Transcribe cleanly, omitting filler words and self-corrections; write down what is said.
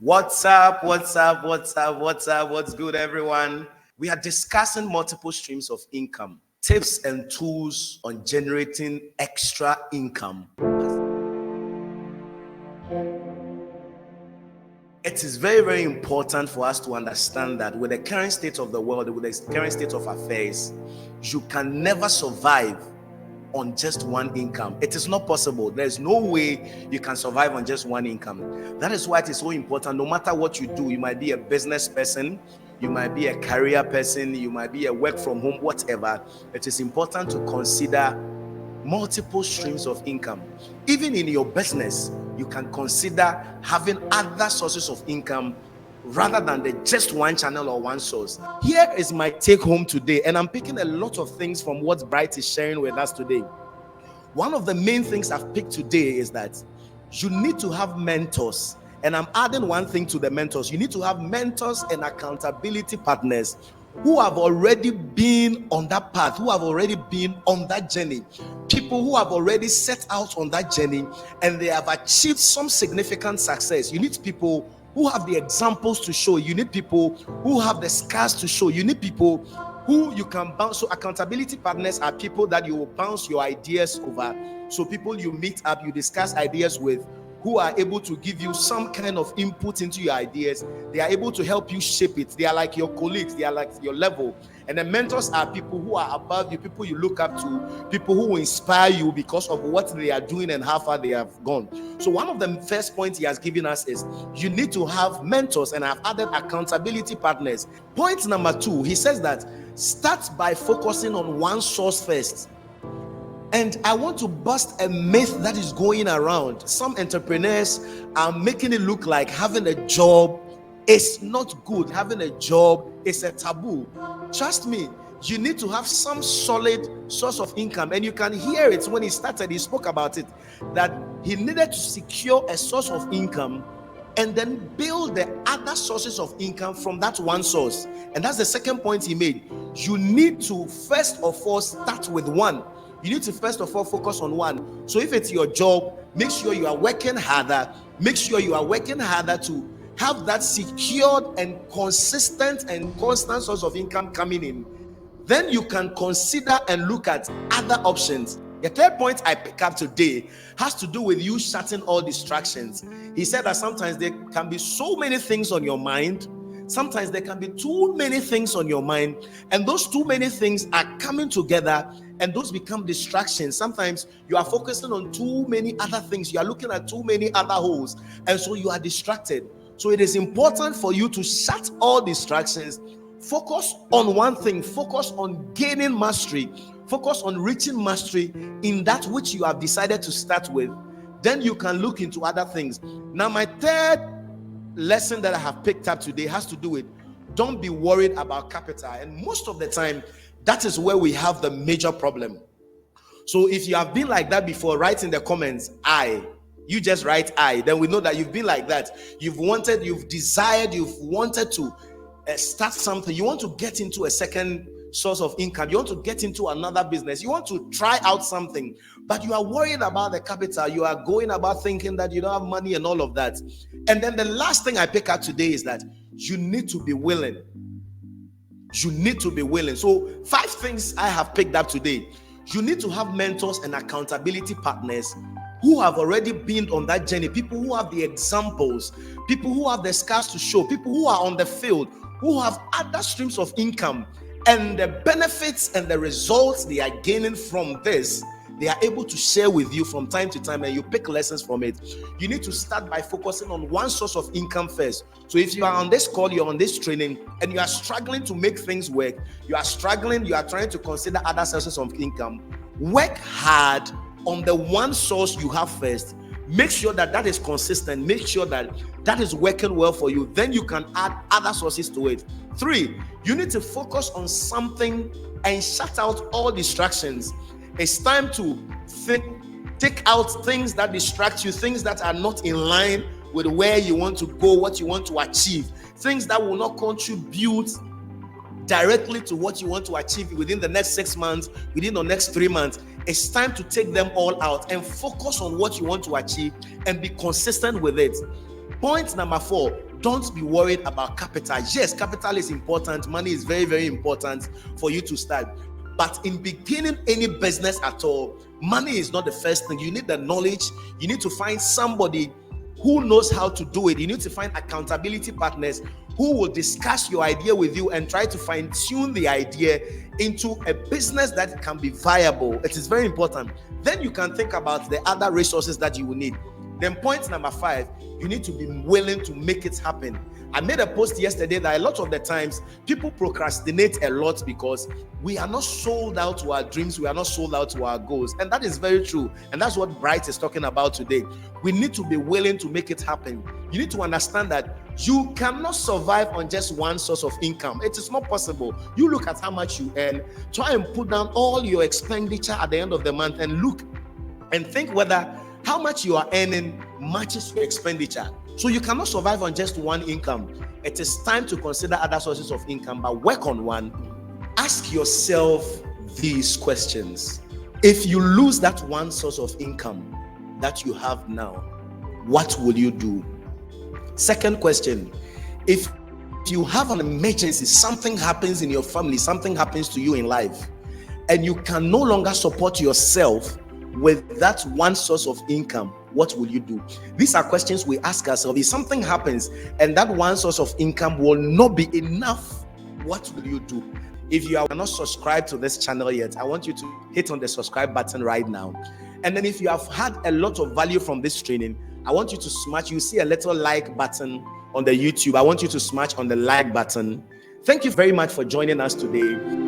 What's up? What's good, everyone? We are discussing multiple streams of income, tips and tools on generating extra income. It is very, very important for us to understand that with the current state of the world, with the current state of affairs, you can never survive on just one income. It is not possible. There's no way you can survive on just one income. That is why it is so important. No matter what you do, you might be a business person, you might be a career person, you might be a work from home, whatever. It is important to consider multiple streams of income. Even in your business, you can consider having other sources of income rather than the just one channel or one source. Here is my take home today, and I'm picking a lot of things from what Bright is sharing with us today. One of the main things I've picked today is that you need to have mentors, and I'm adding one thing to the mentors. You need to have mentors and accountability partners who have already been on that path, who have already been on that journey, people who have already set out on that journey and they have achieved some significant success. You need people who have the examples to show. You need people who have the scars to show. You need people who you can bounce. So accountability partners are people that you will bounce your ideas over. So people you meet up, you discuss ideas with, who are able to give you some kind of input into your ideas. They are able to help you shape it. They are like your colleagues. They are like your level. And the mentors are people who are above you, people you look up to, people who will inspire you because of what they are doing and how far they have gone. So one of the first points he has given us is you need to have mentors, and I've added accountability partners. Point number 2, he says that start by focusing on one source first. And I want to bust a myth that is going around. Some entrepreneurs are making it look like having a job is not good. Having a job is a taboo. Trust me, you need to have some solid source of income. And you can hear it when he started, he spoke about it, that he needed to secure a source of income and then build the other sources of income from that one source. And that's the second point he made. You need to first of all start with one. You need to first of all focus on one. So if it's your job, make sure you are working harder. Make sure you are working harder to have that secured and consistent and constant source of income coming in. Then you can consider and look at other options. The third point I pick up today has to do with you shutting all distractions. He said that sometimes there can be so many things on your mind. Sometimes there can be too many things on your mind, and those too many things are coming together and those become distractions. Sometimes you are focusing on too many other things. You are looking at too many other holes, and so you are distracted. So it is important for you to shut all distractions. Focus on one thing. Focus on gaining mastery. Focus on reaching mastery in that which you have decided to start with. Then you can look into other things. Now, my third lesson that I have picked up today has to do with don't be worried about capital. And most of the time, that is where we have the major problem. So if you have been like that before, write in the comments, you just write then we know that you've been like that. You've wanted to start something. You want to get into a second source of income. You want to get into another business. You want to try out something, but you are worried about the capital. You are going about thinking that you don't have money and all of that. And then the last thing I pick up today is that you need to be willing. You need to be willing. So 5 things I have picked up today. You need to have mentors and accountability partners who have already been on that journey, people who have the examples, people who have the scars to show, people who are on the field, who have other streams of income, and the benefits and the results they are gaining from this, they are able to share with you from time to time, and you pick lessons from it. You need to start by focusing on one source of income first. So if you are on this call, you're on this training, and you are struggling to make things work, you are trying to consider other sources of income, work hard on the one source you have first. Make sure that is consistent. Make sure that is working well for you. Then you can add other sources to it. 3, you need to focus on something and shut out all distractions. It's time to take out things that distract you, things that are not in line with where you want to go, what you want to achieve, things that will not contribute directly to what you want to achieve within the next 6 months, within the next 3 months. It's time to take them all out and focus on what you want to achieve and be consistent with it. Point number 4, Don't be worried about capital. Yes, capital is important. Money is very, very important for you to start. But in beginning any business at all, money is not the first thing. You need the knowledge. You need to find somebody who knows how to do it. You need to find accountability partners who will discuss your idea with you and try to fine-tune the idea into a business that can be viable. It is very important. Then you can think about the other resources that you will need. Then point number 5, you need to be willing to make it happen. I made a post yesterday that a lot of the times people procrastinate a lot because we are not sold out to our dreams, we are not sold out to our goals. And that is very true. And that's what Bright is talking about today. We need to be willing to make it happen. You need to understand that you cannot survive on just one source of income. It is not possible. You look at how much you earn, try and put down all your expenditure at the end of the month and look and think whether how much you are earning matches your expenditure. So you cannot survive on just one income. It is time to consider other sources of income, but work on one. Ask yourself these questions. If you lose that one source of income that you have now, what will you do? Second question, if you have an emergency, something happens in your family, something happens to you in life, and you can no longer support yourself with that one source of income, what will you do? These are questions we ask ourselves. If something happens and that one source of income will not be enough, what will you do? If you are not subscribed to this channel yet, I want you to hit on the subscribe button right now. And then if you have had a lot of value from this training, I want you to smash, you see a little like button on the YouTube. I want you to smash on the like button. Thank you very much for joining us today.